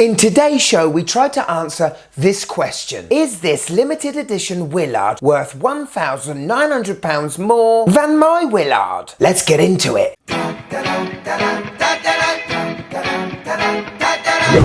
In today's show, we tried to answer this question. Is this limited edition Willard worth £1,900 more than my Willard? Let's get into it.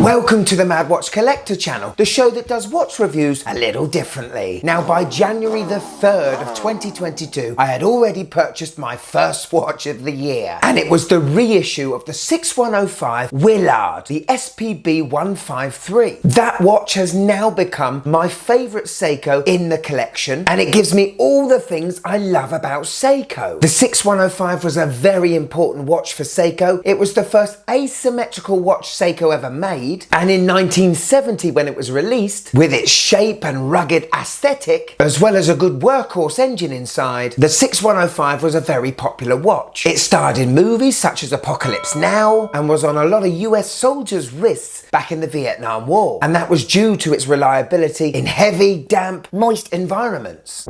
Welcome to the Mad Watch Collector channel, the show that does watch reviews a little differently. Now, by January the 3rd of 2022, I had already purchased my first watch of the year, and it was the reissue of the 6105 Willard, the SPB153. That watch has now become my favourite Seiko in the collection, and it gives me all the things I love about Seiko. The 6105 was a very important watch for Seiko. It was the first asymmetrical watch Seiko ever made, and in 1970 when it was released, with its shape and rugged aesthetic, as well as a good workhorse engine inside, the 6105 was a very popular watch. It starred in movies such as Apocalypse Now, and was on a lot of US soldiers' wrists back in the Vietnam War, and that was due to its reliability in heavy, damp, moist environments.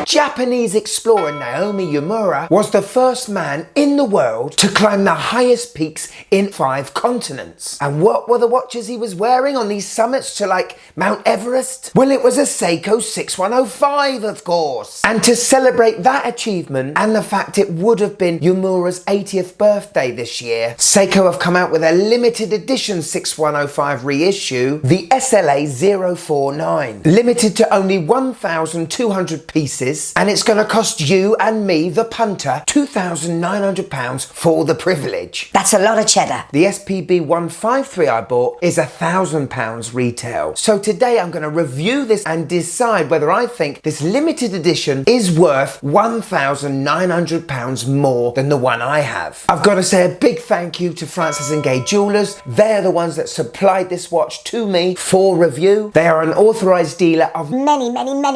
Japanese explorer Naomi Yamura was the first man in the world to climb the highest peaks in 5 continents. And what were the watches he was wearing on these summits to, like, Mount Everest? Well, it was a Seiko 6105, of course. And to celebrate that achievement, and the fact it would have been Yamura's 80th birthday this year, Seiko have come out with a limited edition 6105 reissue, the SLA049. Limited to only 1,200 pieces, and it's going to cost you and me, the punter, £2,900 for the privilege. That's a lot of cheddar. The SPB153 I bought is £1,000 retail. So today I'm going to review this and decide whether I think this limited edition is worth £1,900 more than the one I have. I've got to say a big thank you to Francis & GAYE Jewelers. They're the ones that supplied this watch to me for review. They are an authorised dealer of many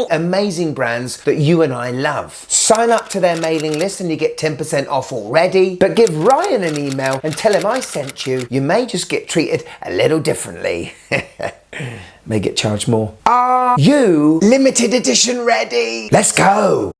amazing brands that you and I love. Sign up to their mailing list and you get 10% off already. But give Ryan an email and tell him I sent you. You may just get treated a little differently. May get charged more. Are you limited edition ready? Let's go!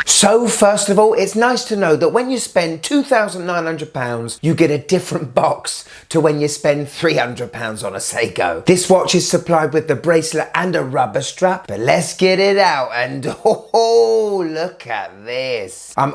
So first of all, it's nice to know that when you spend £2,900, you get a different box to when you spend £300 on a Seiko. This watch is supplied with the bracelet and a rubber strap, but let's get it out and oh, look at this. I'm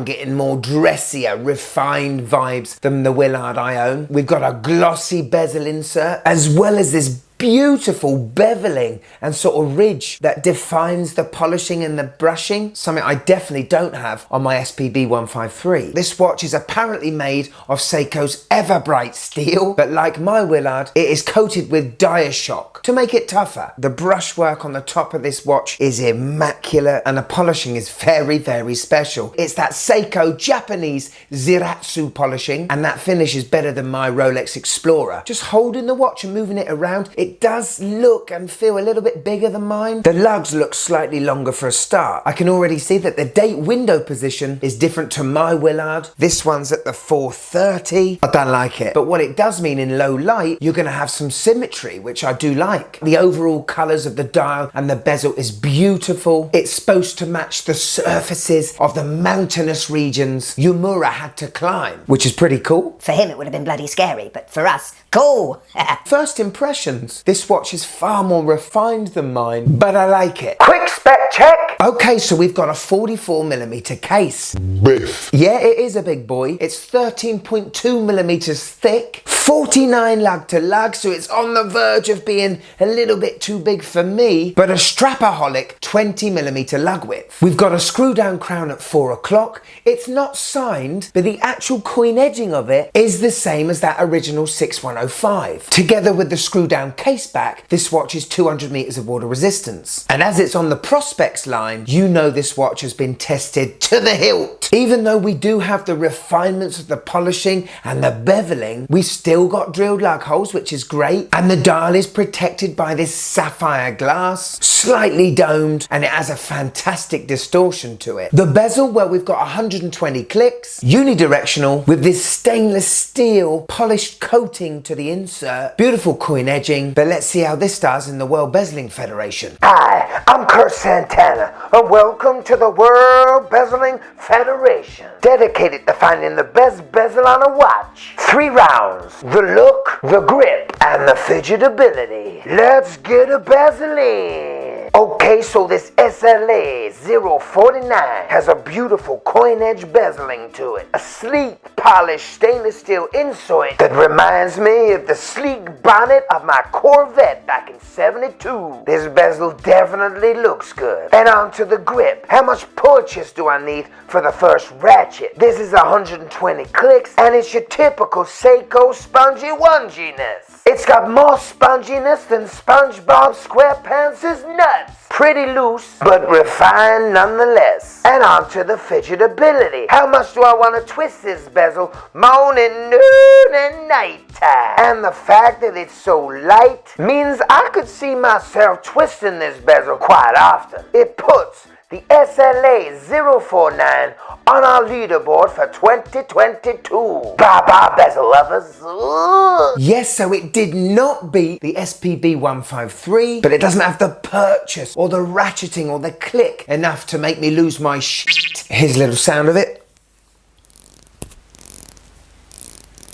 getting more dressier, refined vibes than the Willard I own. We've got a glossy bezel insert, as well as this beautiful beveling and sort of ridge that defines the polishing and the brushing, something I definitely don't have on my SPB153. This watch is apparently made of Seiko's ever-bright steel, but like my Willard, it is coated with Diashock to make it tougher. The brushwork on the top of this watch is immaculate, and the polishing is very special. It's that Seiko Japanese Ziratsu polishing, and that finish is better than my Rolex Explorer. Just holding the watch and moving it around, it does look and feel a little bit bigger than mine. The lugs look slightly longer for a start. I can already see that the date window position is different to my Willard. This one's at the 4:30. I don't like it. But what it does mean in low light, you're going to have some symmetry, which I do like. The overall colours of the dial and the bezel is beautiful. It's supposed to match the surfaces of the mountainous regions Yamura had to climb, which is pretty cool. For him it would have been bloody scary, but for us, cool. First impressions. This watch is far more refined than mine, but I like it. Quick spec check! Okay, so we've got a 44mm case. Biff. Yeah, it is a big boy. It's 13.2mm thick, 49 lug to lug, so it's on the verge of being a little bit too big for me, but a strapaholic 20mm lug width. We've got a screw down crown at 4 o'clock. It's not signed, but the actual coin edging of it is the same as that original 6105. Together with the screw down case back, this watch is 200 meters of water resistance. And as it's on the Prospex line, you know this watch has been tested to the hilt. Even though we do have the refinements of the polishing and the beveling, we still still got drilled lug holes, which is great. And the dial is protected by this sapphire glass, slightly domed, and it has a fantastic distortion to it. The bezel, well, we've got 120 clicks, unidirectional, with this stainless steel polished coating to the insert. Beautiful coin edging, but let's see how this does in the World Bezeling Federation. Hi, I'm Kurt Santana, and welcome to the World Bezeling Federation, dedicated to finding the best bezel on a watch. 3 rounds: the look, the grip, and the fidgetability. Let's get a bezeling. Okay, so this SLA049 has a beautiful coin edge bezeling to it. A sleek, polished stainless steel insert that reminds me of the sleek bonnet of my Corvette back in '72. This bezel definitely looks good. And on to the grip. How much purchase do I need for the first ratchet? This is 120 clicks, and it's your typical Seiko spongy onginess. It's got more sponginess than SpongeBob SquarePants' nuts. Pretty loose, but refined nonetheless. And on to the fidgetability. How much do I want to twist this bezel morning, noon, and night time? And the fact that it's so light means I could see myself twisting this bezel quite often. It puts the SLA049 on our leaderboard for 2022. Bye-bye, bezel lovers. Ooh. Yes, so it did not beat the SPB153, but it doesn't have the purchase or the ratcheting or the click enough to make me lose my shit. Here's a little sound of it.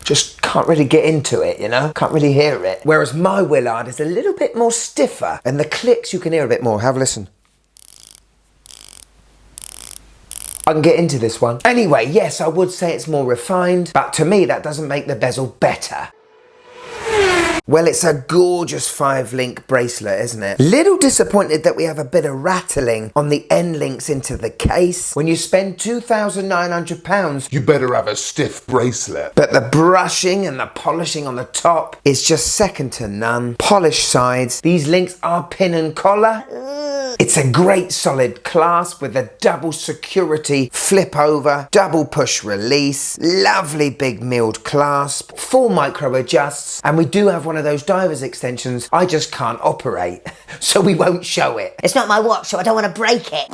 Just can't really get into it, you know? Can't really hear it. Whereas my Willard is a little bit more stiffer, and the clicks you can hear a bit more. Have a listen. I can get into this one. Anyway, yes, I would say it's more refined, but to me that doesn't make the bezel better. Well, it's a gorgeous 5-link bracelet, isn't it? Little disappointed that we have a bit of rattling on the end links into the case. When you spend £2,900, you better have a stiff bracelet. But the brushing and the polishing on the top is just second to none. Polished sides. These links are pin and collar. It's a great solid clasp with a double security flip over, double push release, lovely big milled clasp, 4 micro adjusts, and we do have one of those diver's extensions I just can't operate, so we won't show it. It's not my watch, so I don't want to break it.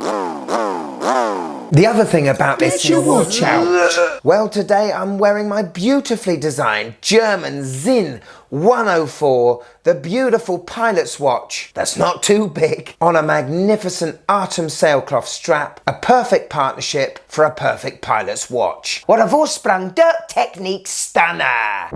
The other thing about this, you watch out. Well, today I'm wearing my beautifully designed German Zinn 104, the beautiful pilot's watch that's not too big, on a magnificent Artem sailcloth strap, a perfect partnership for a perfect pilot's watch. What a Vorsprung dirt technique stunner!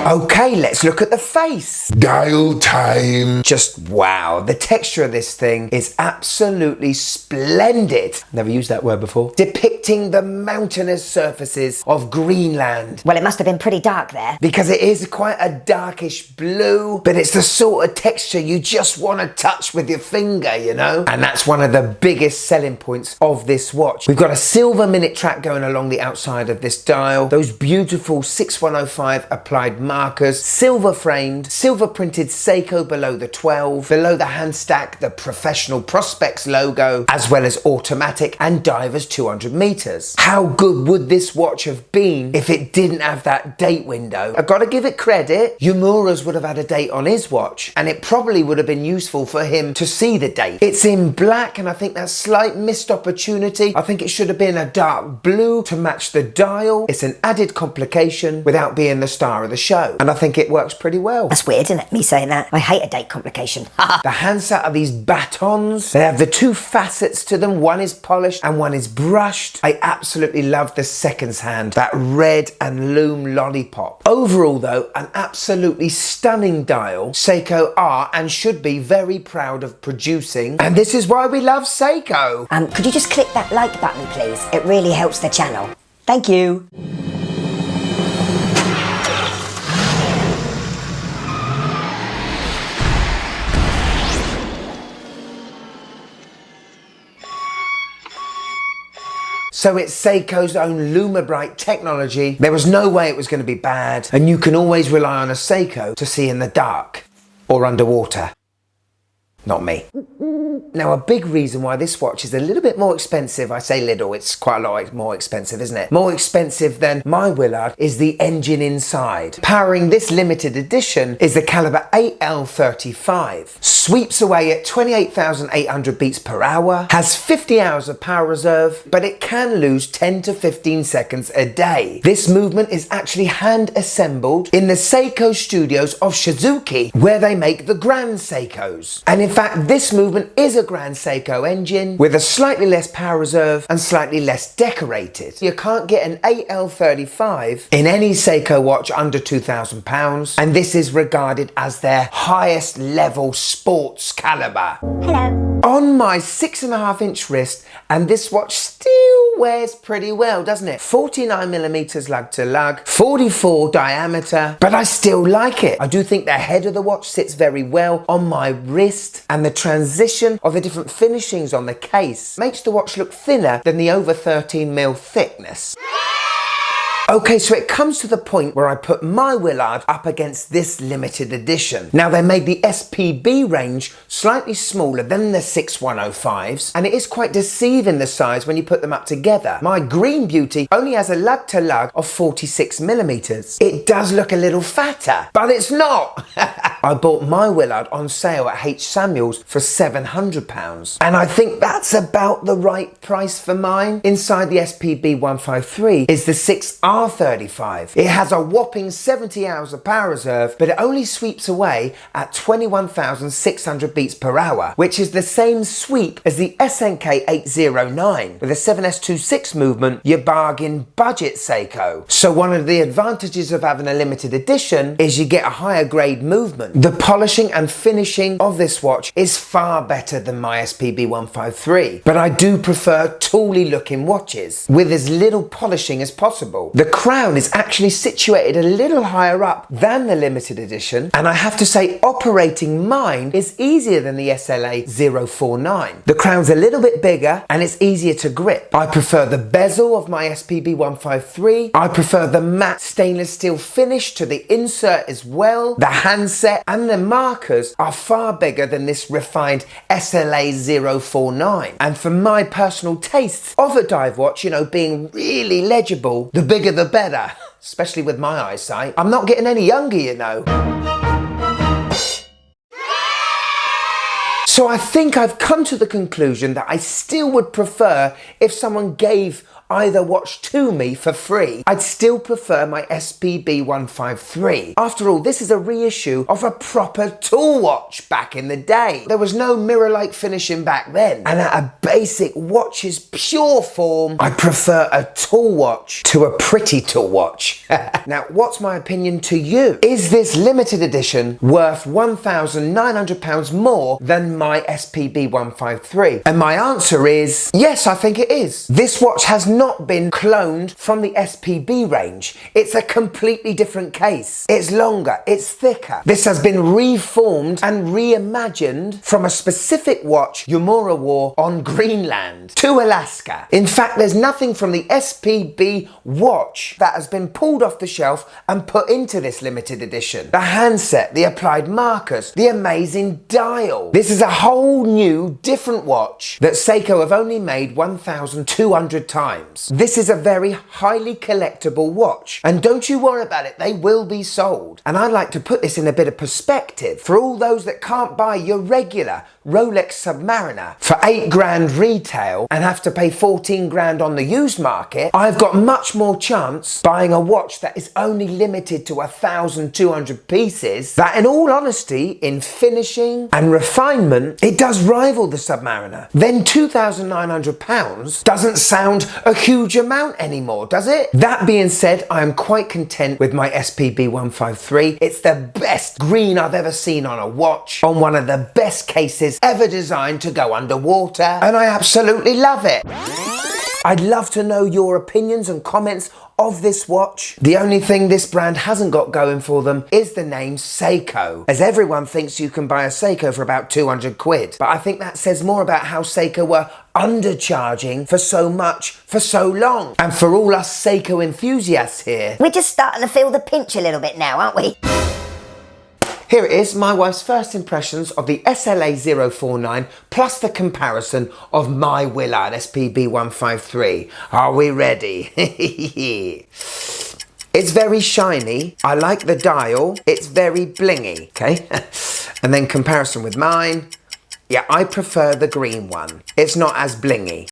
Okay, let's look at the face. Dial time. Just wow, the texture of this thing is absolutely splendid. Never used that word before. Depicting the mountainous surfaces of Greenland. Well, it must have been pretty dark there. Because it is quite a darkish blue, but it's the sort of texture you just want to touch with your finger, you know? And that's one of the biggest selling points of this watch. We've got a silver minute track going along the outside of this dial, those beautiful 6105 applied markers, silver framed, silver printed Seiko below the 12, below the hand stack, the Professional Prospects logo, as well as automatic and divers 200 meters. How good would this watch have been if it didn't have that date window? I've got to give it credit. Yumura's would have had a date on his watch, and it probably would have been useful for him to see the date. It's in black, and I think that's slight missed opportunity. I think it should have been a dark blue to match the dial. It's an added complication without being the star of the show, and I think it works pretty well. That's weird, isn't it? Me saying that. I hate a date complication. The handset are these batons. They have the 2 facets to them. One is polished and one is brushed. I absolutely love the seconds hand, that red and loom lollipop. Overall though, an absolutely stunning dial. Seiko are and should be very proud of producing, and this is why we love Seiko. Could you just click that like button, please? It really helps the channel. Thank you. So it's Seiko's own LumaBright technology. There was no way it was going to be bad, and you can always rely on a Seiko to see in the dark or underwater. not me. Now, a big reason why this watch is a little bit more expensive, I say little, it's quite a lot more expensive, isn't it? More expensive than my Willard is the engine inside. Powering this limited edition is the caliber AL35. Sweeps away at 28,800 beats per hour, has 50 hours of power reserve, but it can lose 10 to 15 seconds a day. This movement is actually hand assembled in the Seiko studios of Shizuoka, where they make the Grand Seikos. And in fact, this movement is a Grand Seiko engine with a slightly less power reserve and slightly less decorated. You can't get an AL35 in any Seiko watch under £2,000, and this is regarded as their highest level sports caliber. Hello. On my 6.5-inch wrist, and this watch still wears pretty well, doesn't it? 49mm lug to lug, 44 diameter, but I still like it. I do think the head of the watch sits very well on my wrist, and the transition of the different finishings on the case makes the watch look thinner than the over 13mm thickness. Okay, so it comes to the point where I put my Willard up against this limited edition. Now, they made the SPB range slightly smaller than the 6105s, and it is quite deceiving the size when you put them up together. My Green Beauty only has a lug to lug of 46mm. It does look a little fatter, but it's not. I bought my Willard on sale at H. Samuel's for £700, and I think that's about the right price for mine. Inside the SPB153 is the 6R35. It has a whopping 70 hours of power reserve, but it only sweeps away at 21,600 beats per hour, which is the same sweep as the SNK809. With a 7S26 movement, you bargain budget Seiko. So one of the advantages of having a limited edition is you get a higher grade movement. The polishing and finishing of this watch is far better than my SPB153, but I do prefer tooly looking watches with as little polishing as possible. The crown is actually situated a little higher up than the limited edition, and I have to say operating mine is easier than the SLA049. The crown's a little bit bigger and it's easier to grip. I prefer the bezel of my SPB153. I prefer the matte stainless steel finish to the insert as well. The handset and the markers are far bigger than this refined SLA049. And for my personal tastes of a dive watch, you know, being really legible, the bigger the better, especially with my eyesight. I'm not getting any younger, you know. So I think I've come to the conclusion that I still would prefer if someone gave either watch to me for free. I'd still prefer my SPB153. After all, this is a reissue of a proper tool watch back in the day. There was no mirror-like finishing back then. And at a basic watch's pure form, I prefer a tool watch to a pretty tool watch. Now, what's my opinion to you? Is this limited edition worth £1,900 more than my SPB153? And my answer is yes, I think it is. This watch has not been cloned from the SPB range. It's a completely different case. It's longer, it's thicker. This has been reformed and reimagined from a specific watch Yamura wore on Greenland to Alaska. In fact, there's nothing from the SPB watch that has been pulled off the shelf and put into this limited edition. The handset, the applied markers, the amazing dial. This is a whole new, different watch that Seiko have only made 1,200 times. This is a very highly collectible watch, and don't you worry about it, they will be sold. And I'd like to put this in a bit of perspective for all those that can't buy your regular Rolex Submariner for £8 retail and have to pay 14 grand on the used market. I've got much more chance buying a watch that is only limited to 1,200 pieces, that in all honesty, in finishing and refinement, it does rival the Submariner. Then £2,900 doesn't sound a huge amount anymore, does it? That being said, I am quite content with my SPB153. It's the best green I've ever seen on a watch, on one of the best cases ever designed to go underwater, and I absolutely love it. I'd love to know your opinions and comments of this watch. The only thing this brand hasn't got going for them is the name Seiko, as everyone thinks you can buy a Seiko for about 200 quid. But I think that says more about how Seiko were undercharging for so much for so long. And for all us Seiko enthusiasts here, We're just starting to feel the pinch a little bit now, aren't we? Here it is, my wife's first impressions of the SLA049 plus the comparison of my Willard SPB153. Are we ready? It's very shiny. I like the dial. It's very blingy, okay? And then comparison with mine. Yeah, I prefer the green one. It's not as blingy.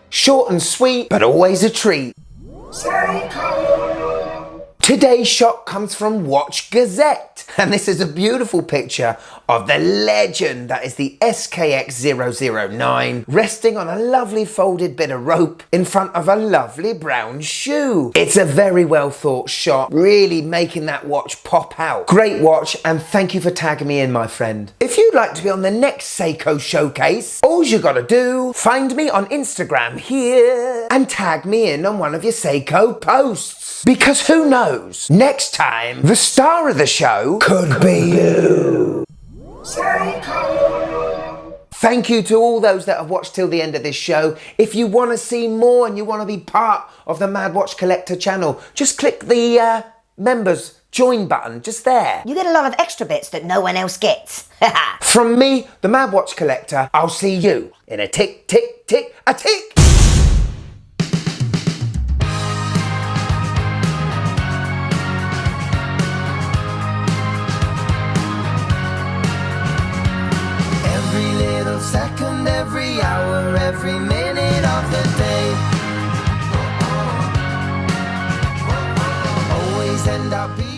Short and sweet, but always a treat. Today's shot comes from Watch Gazette, and this is a beautiful picture of the legend that is the SKX009 resting on a lovely folded bit of rope in front of a lovely brown shoe. It's a very well thought shot, really making that watch pop out. Great watch, and thank you for tagging me in, my friend. If you'd like to be on the next Seiko showcase, all you gotta do, find me on Instagram here and tag me in on one of your Seiko posts. Because who knows, next time, the star of the show could be you. Thank you to all those that have watched till the end of this show. If you want to see more and you want to be part of the Mad Watch Collector channel, just click the members join button just there. You get a lot of extra bits that no one else gets. From me, the Mad Watch Collector, I'll see you in a tick, tick, tick, a tick. Second, every hour, every minute of the day. Always end up being